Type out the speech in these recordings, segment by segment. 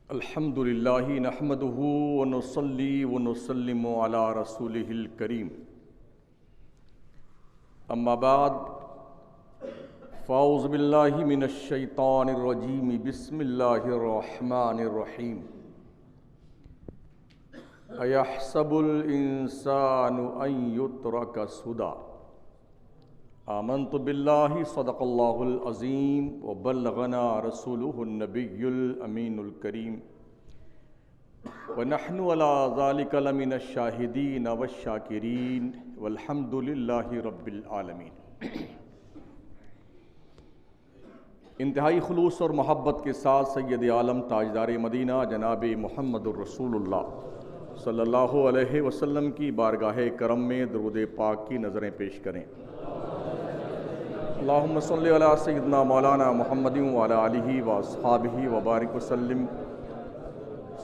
अल्हम्दुलिल्लाहि नहमदुहु व नुसल्ली व नुसल्लिमु अला रसूलिहिल करीम। अम्मा बाद फ़ाऊज़ु बिल्लाहि मिनश शैतानिर रजीम। बिस्मिल्लाहिर रहमानिर रहीम। अयहसबुल इंसानु अन युत्रका सुदा। आमन्तु बिल्लाहि सदक़ल्लाहुल अज़ीम व बल्लगना रसूलुहुन नबियुल अमीनुल करीम व नहनु अला ज़ालिका लमिनश शाहिदीन वश्शाकिरीन वल्हम्दुलिल्लाहि रब्बिल आलमीन। इंतहाई खुलूस और मोहब्बत के साथ सैयद आलम ताजदार मदीना जनाब मुहम्मदुर रसूलुल्लाह सल्लल्लाहु अलैहि वसल्लम की बारगाह करम में दुरूद पाक की नज़रें पेश करें। अल्लाहुम्मा सल्लि अला सय्यिदना मौलाना मुहम्मदिन व अला आलिहि व अस्हाबिहि व बारिक वसल्लिम।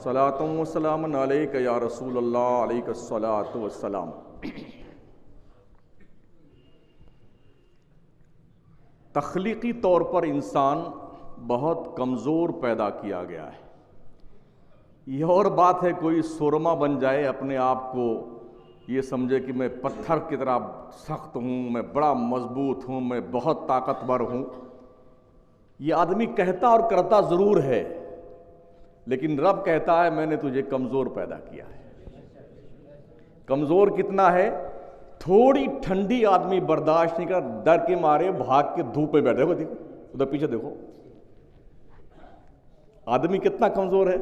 सलातुन व सलामुन अलैका या रसूलल्लाह अलैकस्सलातु वस्सलाम। तख्लीकी तौर पर इंसान बहुत कमज़ोर पैदा किया गया है। यह और बात है कोई सुरमा बन जाए, अपने आप को ये समझे कि मैं पत्थर की तरह सख्त हूँ, मैं बड़ा मजबूत हूँ, मैं बहुत ताकतवर हूँ। ये आदमी कहता और करता ज़रूर है, लेकिन रब कहता है मैंने तुझे कमज़ोर पैदा किया है। कमज़ोर कितना है? थोड़ी ठंडी आदमी बर्दाश्त नहीं कर, डर के मारे भाग के धूप में बैठे। देखो उधर पीछे देखो, आदमी कितना कमज़ोर है।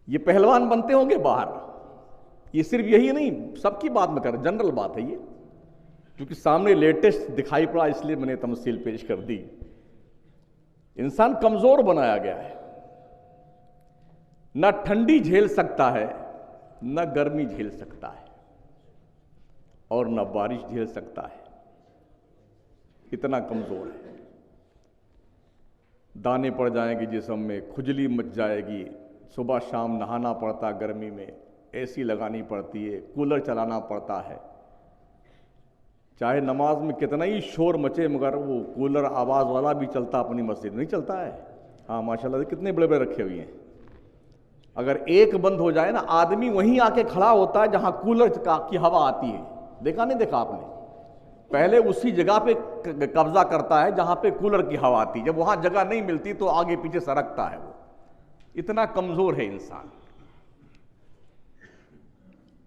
ये पहलवान बनते होंगे बाहर, ये सिर्फ यही नहीं, सबकी बात में कर, जनरल बात है ये, क्योंकि सामने लेटेस्ट दिखाई पड़ा इसलिए मैंने तमसील पेश कर दी। इंसान कमजोर बनाया गया है, ना ठंडी झेल सकता है, ना गर्मी झेल सकता है, और ना बारिश झेल सकता है। इतना कमजोर है। दाने पड़ जाएंगे जिस्म में, खुजली मच जाएगी, सुबह शाम नहाना पड़ता, गर्मी में एसी लगानी पड़ती है, कूलर चलाना पड़ता है। चाहे नमाज में कितना ही शोर मचे, मगर वो कूलर आवाज़ वाला भी चलता अपनी मस्जिद नहीं चलता है। हाँ माशाल्लाह, कितने बड़े बड़े रखे हुए हैं। अगर एक बंद हो जाए ना, आदमी वहीं आके खड़ा होता है जहाँ कूलर की हवा आती है। देखा नहीं देखा आपने? पहले उसी जगह पे कब्जा करता है जहाँ पे कूलर की हवा आती है। जब वहाँ जगह नहीं मिलती तो आगे पीछे सरकता है। वो इतना कमजोर है इंसान।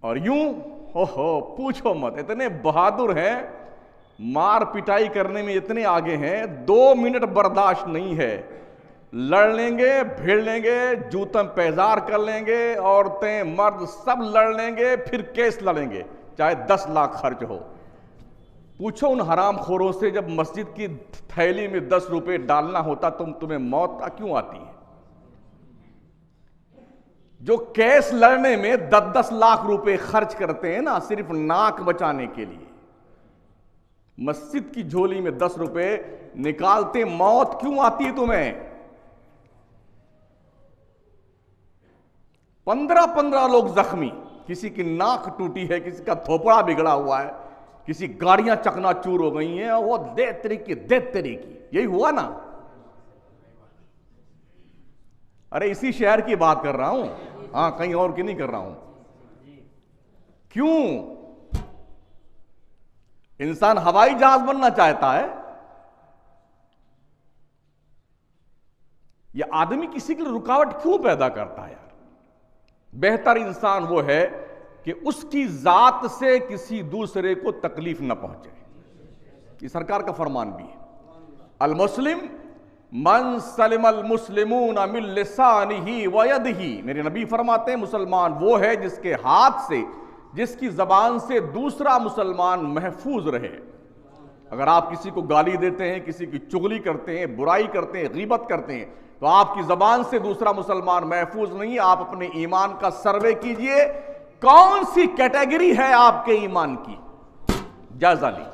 और यूं हो पूछो मत, इतने बहादुर हैं, मार पिटाई करने में इतने आगे हैं, 2 मिनट बर्दाश्त नहीं है। लड़ लेंगे, भिड़ लेंगे, जूतम पैजार कर लेंगे, औरतें मर्द सब लड़ लेंगे, फिर केस लड़ेंगे, चाहे 10 लाख खर्च हो। पूछो उन हराम खोरों से, जब मस्जिद की थैली में 10 रुपए डालना होता तुम्हें मौत क्यों आती है? जो केस लड़ने में 10-10 लाख रुपए खर्च करते हैं ना, सिर्फ नाक बचाने के लिए, मस्जिद की झोली में 10 रुपए निकालते, मौत क्यों आती है तुम्हें? 15-15 लोग जख्मी, किसी की नाक टूटी है, किसी का थोपड़ा बिगड़ा हुआ है, किसी गाड़ियां चकनाचूर हो गई हैं, वो दे तरीकी। यही हुआ ना? अरे इसी शहर की बात कर रहा हूं, हाँ, कहीं और की नहीं कर रहा हूं। क्यों? इंसान हवाई जहाज बनना चाहता है, यह आदमी किसी के लिए रुकावट क्यों पैदा करता है? यार, बेहतर इंसान वो है कि उसकी जात से किसी दूसरे को तकलीफ न पहुंचे। ये सरकार का फरमान भी है। अल मुस्लिम मन सलिमल मुस्लिमून मिन लिसानिही व यदिही। मेरे नबी फरमाते हैं, मुसलमान वो है जिसके हाथ से, जिसकी जबान से दूसरा मुसलमान महफूज रहे। अगर आप किसी को गाली देते हैं, किसी की चुगली करते हैं, बुराई करते हैं, गीबत करते हैं, तो आपकी जबान से दूसरा मुसलमान महफूज नहीं। आप अपने ईमान का सर्वे कीजिए, कौन सी कैटेगरी है आपके ईमान की, जायजा लीजिए।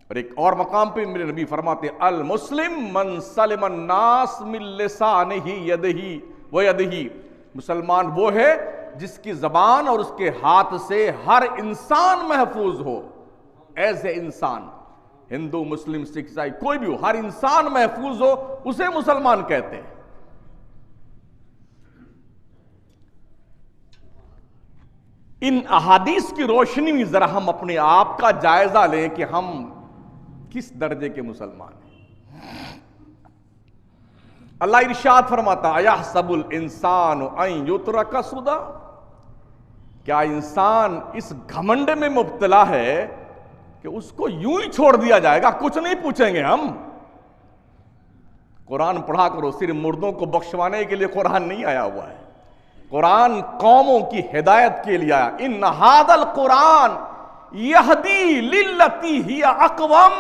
और एक और मकाम पे मेरे नबी फरमाते हैं, अल मुस्लिम मन सलिमन नास मिन लिसानिही यदिही व यदिही। मुसलमान वो है जिसकी जबान और उसके हाथ से हर इंसान महफूज हो। ऐसे इंसान हिंदू, मुस्लिम, सिख, ईसाई, कोई भी हो, हर इंसान महफूज हो, उसे मुसलमान कहते हैं। इन अहादीस की रोशनी में जरा हम अपने आप का जायजा लें कि हम किस दर्जे के मुसलमान हैं। अल्लाह इरशाद फरमाता, अयहसबुल इंसान अन युतरका सुदा, क्या इंसान इस घमंड में मुब्तला है कि उसको यूं ही छोड़ दिया जाएगा, कुछ नहीं पूछेंगे हम। कुरान पढ़ा करो, सिर्फ मुर्दों को बख्शवाने के लिए कुरान नहीं आया हुआ है, कुरान कौमों की हिदायत के लिए आया। इन हादल कुरान यहदी लिल्लती हिया अक़वम,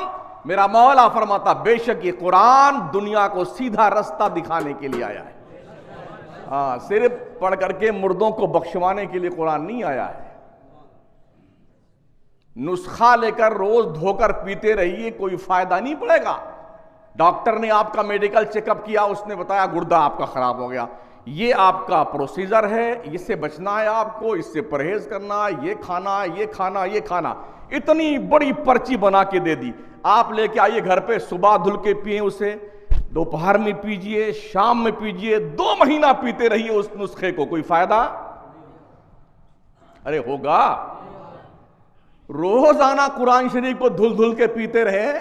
मेरा मौला फरमाता बेशक ये कुरान दुनिया को सीधा रास्ता दिखाने के लिए आया है। हाँ, सिर्फ पढ़ करके मुर्दों को बख्शवाने के लिए कुरान नहीं आया है। नुस्खा लेकर रोज धोकर पीते रहिए, कोई फायदा नहीं पड़ेगा। डॉक्टर ने आपका मेडिकल चेकअप किया, उसने बताया गुर्दा आपका खराब हो गया, ये आपका प्रोसीजर है, इससे बचना है आपको, इससे परहेज करना, ये खाना, ये खाना, ये खाना, इतनी बड़ी पर्ची बना के दे दी। आप लेके आइए घर पे, सुबह धुल के पिए उसे, दोपहर में पीजिए, शाम में पीजिए, 2 महीना पीते रहिए उस नुस्खे को, कोई फायदा? अरे होगा। रोजाना कुरान शरीफ को धुल धुल के पीते रहे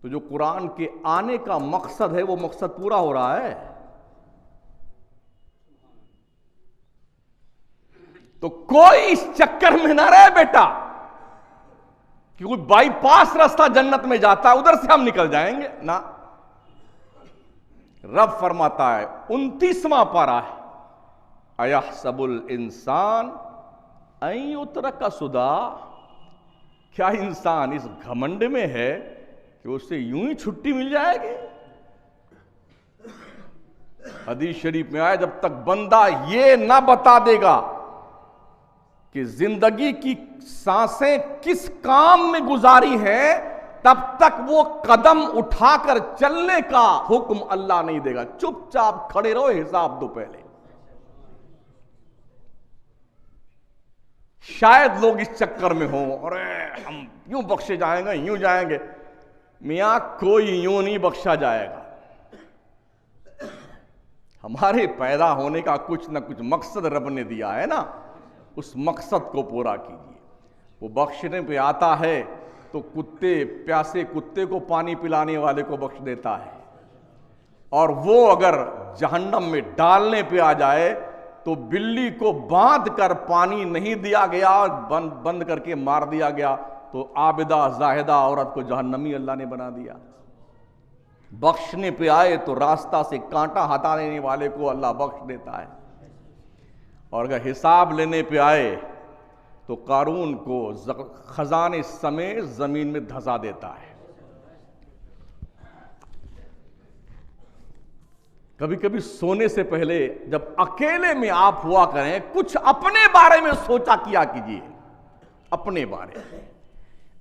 तो जो कुरान के आने का मकसद है वो मकसद पूरा हो रहा है। तो कोई इस चक्कर में ना रहे बेटा कि कोई बाईपास रास्ता जन्नत में जाता है, उधर से हम निकल जाएंगे ना। रब फरमाता है 29वां पारा है, अयहसबुल इंसान अन युतरका सुदा, क्या इंसान इस घमंड में है कि उसे यूं ही छुट्टी मिल जाएगी? हदीस शरीफ में आया, जब तक बंदा ये ना बता देगा कि जिंदगी की सांसें किस काम में गुजारी हैं, तब तक वो कदम उठाकर चलने का हुक्म अल्लाह नहीं देगा। चुपचाप खड़े रहो, हिसाब दो पहले। शायद लोग इस चक्कर में हों, अरे हम यूं बख्शे जाएंगे, यूं जाएंगे। मियां कोई यूं नहीं बख्शा जाएगा। हमारे पैदा होने का कुछ ना कुछ मकसद रब ने दिया है ना, उस मकसद को पूरा कीजिए। वो बख्शने पे आता है तो कुत्ते, प्यासे कुत्ते को पानी पिलाने वाले को बख्श देता है, और वो अगर जहन्नम में डालने पे आ जाए तो बिल्ली को बांध कर पानी नहीं दिया गया और बंद करके मार दिया गया तो आबिदा जाहिदा औरत को जहन्नमी अल्लाह ने बना दिया। बख्शने पे आए तो रास्ता से कांटा हटा देने वाले को अल्लाह बख्श देता है, और अगर हिसाब लेने पे आए तो कारून को खजाने समेत जमीन में धंसा देता है। कभी कभी सोने से पहले जब अकेले में आप हुआ करें, कुछ अपने बारे में सोचा किया कीजिए। अपने बारे में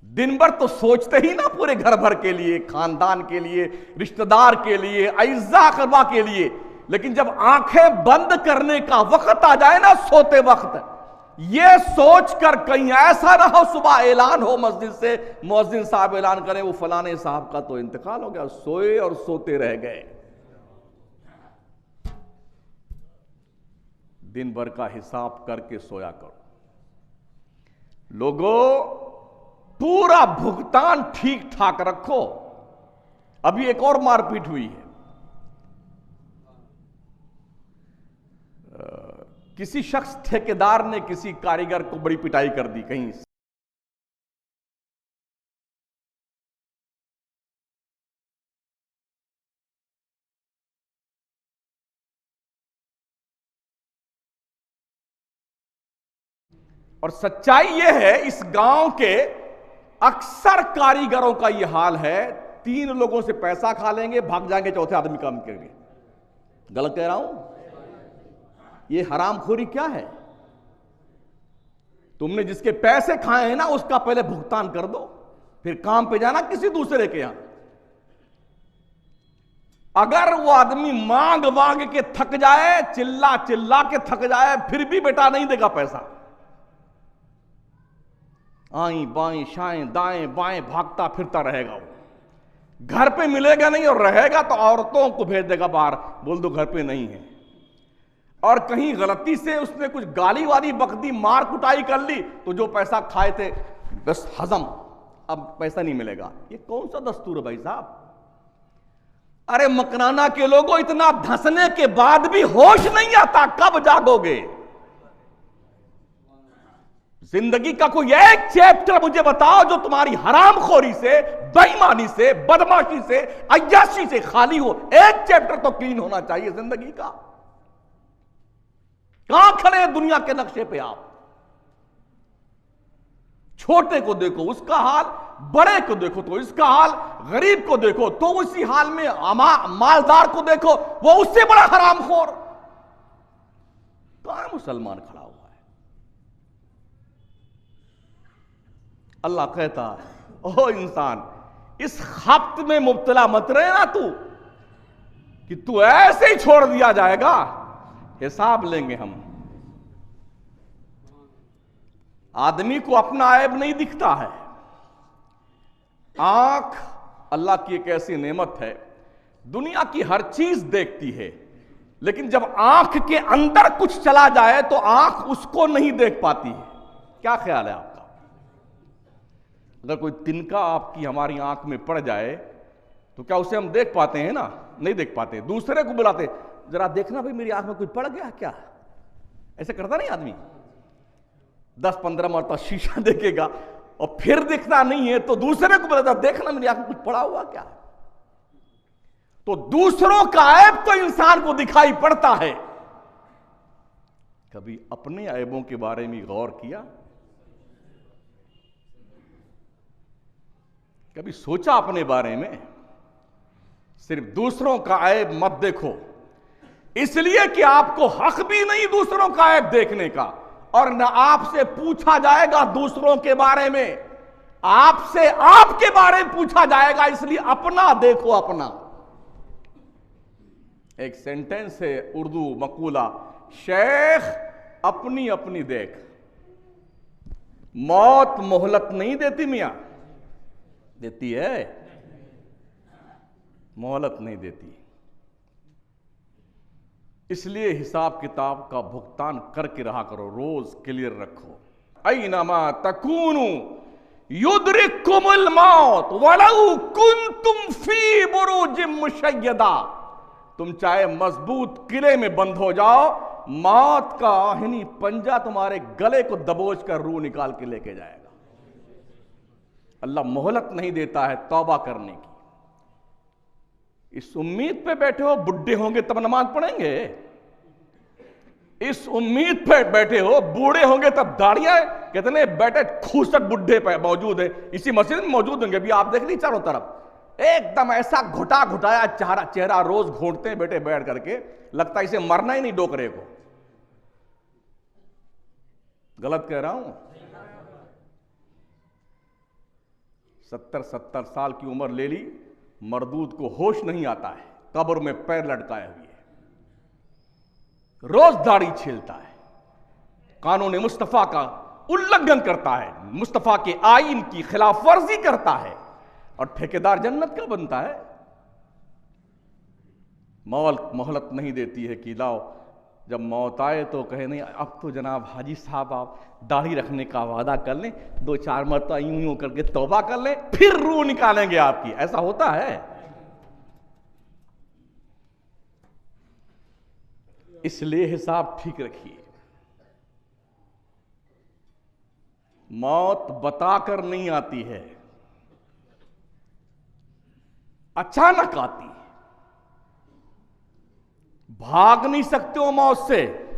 दिन भर तो सोचते ही ना पूरे घर भर के लिए, खानदान के लिए, रिश्तेदार के लिए, अइज़्ज़ा अक़रबा के लिए, लेकिन जब आंखें बंद करने का वक्त आ जाए ना, सोते वक्त, ये सोच कर कहीं ऐसा ना हो सुबह ऐलान हो मस्जिद से, मुअज्जिन साहब ऐलान करें वो फलाने साहब का तो इंतकाल हो गया, सोए और सोते रह गए। दिन भर का हिसाब करके सोया करो। लोगों, पूरा भुगतान ठीक ठाक रखो। अभी एक और मारपीट हुई है, किसी शख्स ठेकेदार ने किसी कारीगर को बड़ी पिटाई कर दी कहीं। और सच्चाई यह है, इस गांव के अक्सर कारीगरों का यह हाल है, 3 लोगों से पैसा खा लेंगे, भाग जाएंगे, चौथे आदमी काम करेंगे। गलत कह रहा हूं? ये हरामखोरी क्या है? तुमने जिसके पैसे खाए हैं ना, उसका पहले भुगतान कर दो, फिर काम पे जाना किसी दूसरे के यहां। अगर वो आदमी मांग मांग के थक जाए, चिल्ला चिल्ला के थक जाए, फिर भी बेटा नहीं देगा पैसा, आएं बाएं शाएं दाएं बाएं भागता फिरता रहेगा। वो घर पे मिलेगा नहीं, और रहेगा तो औरतों को भेज देगा बाहर, बोल दो घर पे नहीं है। और कहीं गलती से उसने कुछ गाली वाली बकदी मार कुटाई कर ली तो जो पैसा खाए थे बस हजम, अब पैसा नहीं मिलेगा। ये कौन सा दस्तूर है भाई साहब? अरे मकराना के लोगों, इतना धंसने के बाद भी होश नहीं आता, कब जागोगे? जिंदगी का कोई एक चैप्टर मुझे बताओ जो तुम्हारी हरामखोरी से, बेईमानी से, बदमाशी से, अय्याशी से खाली हो। एक चैप्टर तो क्लीन होना चाहिए जिंदगी का। कहां खड़े हैं दुनिया के नक्शे पे आप? छोटे को देखो उसका हाल, बड़े को देखो तो इसका हाल, गरीब को देखो तो उसी हाल में, मालदार को देखो वो उससे बड़ा हरामखोर। कहां मुसलमान खड़ा हुआ है? अल्लाह कहता है ओ इंसान, इस खप्त में मुब्तला मत रहे ना तू कि तू ऐसे ही छोड़ दिया जाएगा, हिसाब लेंगे हम। आदमी को अपना ऐब नहीं दिखता है। आंख अल्लाह की एक ऐसी नेमत है, दुनिया की हर चीज देखती है, लेकिन जब आंख के अंदर कुछ चला जाए तो आंख उसको नहीं देख पाती है। क्या ख्याल है आपका? अगर कोई तिनका आपकी हमारी आंख में पड़ जाए तो क्या उसे हम देख पाते हैं? ना, नहीं देख पाते। दूसरे को बुलाते, जरा देखना भाई मेरी आंख में कुछ पड़ गया क्या? ऐसे करता नहीं आदमी? 10-15 मरतबा शीशा देखेगा और फिर दिखता नहीं है तो दूसरे को बुलाता, देखना मेरी आंख में कुछ पड़ा हुआ क्या? तो दूसरों का ऐब तो इंसान को दिखाई पड़ता है। कभी अपने ऐबों के बारे में गौर किया? कभी सोचा अपने बारे में? सिर्फ दूसरों का ऐब मत देखो, इसलिए कि आपको हक भी नहीं दूसरों का ऐब देखने का, और न आपसे पूछा जाएगा दूसरों के बारे में, आपसे आपके बारे में पूछा जाएगा, इसलिए अपना देखो अपना। एक सेंटेंस है उर्दू मकूला, शेख अपनी अपनी देख। मौत मोहलत नहीं देती मियां, देती है? मोहलत नहीं देती। इसलिए हिसाब किताब का भुगतान करके रहा करो, रोज क्लियर रखो। ऐनमा तकूनु युद्रिकुमुल मौत वलौ कुंतुम फी बुरूजिम मुशय्यदा। तुम चाहे मजबूत किले में बंद हो जाओ, मौत का आहनी पंजा तुम्हारे गले को दबोच कर रूह निकाल के लेके जाएगा। अल्लाह मोहलत नहीं देता है तौबा करने की। इस उम्मीद पे बैठे हो बुढ़े होंगे तब नमाज पढ़ेंगे? इस उम्मीद पे बैठे हो बूढ़े होंगे तब दाढ़ियां? कितने बैठे खूसट बुढ़े पे मौजूद है, इसी मस्जिद में मौजूद होंगे। अभी आप देख ली चारों तरफ एकदम ऐसा घुटा घुटाया चेहरा रोज घोंटते हैं बेटे बैठ करके, लगता है इसे मरना ही नहीं डोकरे को। गलत कह रहा हूं? 70 साल की उम्र ले ली, मरदूद को होश नहीं आता है, कब्र में पैर लटकाए हुए, रोज दाढ़ी छीलता है, कानून मुस्तफा का उल्लंघन करता है, मुस्तफा के आईन की खिलाफ वर्जी करता है, और ठेकेदार जन्नत का बनता है। मोहलत नहीं देती है कि लाओ जब मौत आए तो कहे नहीं अब तो जनाब हाजी साहब आप दाढ़ी रखने का वादा कर लें, 2-4 मरतबा यूं यूं करके तौबा कर लें, फिर रूह निकालेंगे आपकी। ऐसा होता है? इसलिए हिसाब ठीक रखिए। मौत बताकर नहीं आती है, अचानक आती है। भाग नहीं सकते हो मौत से।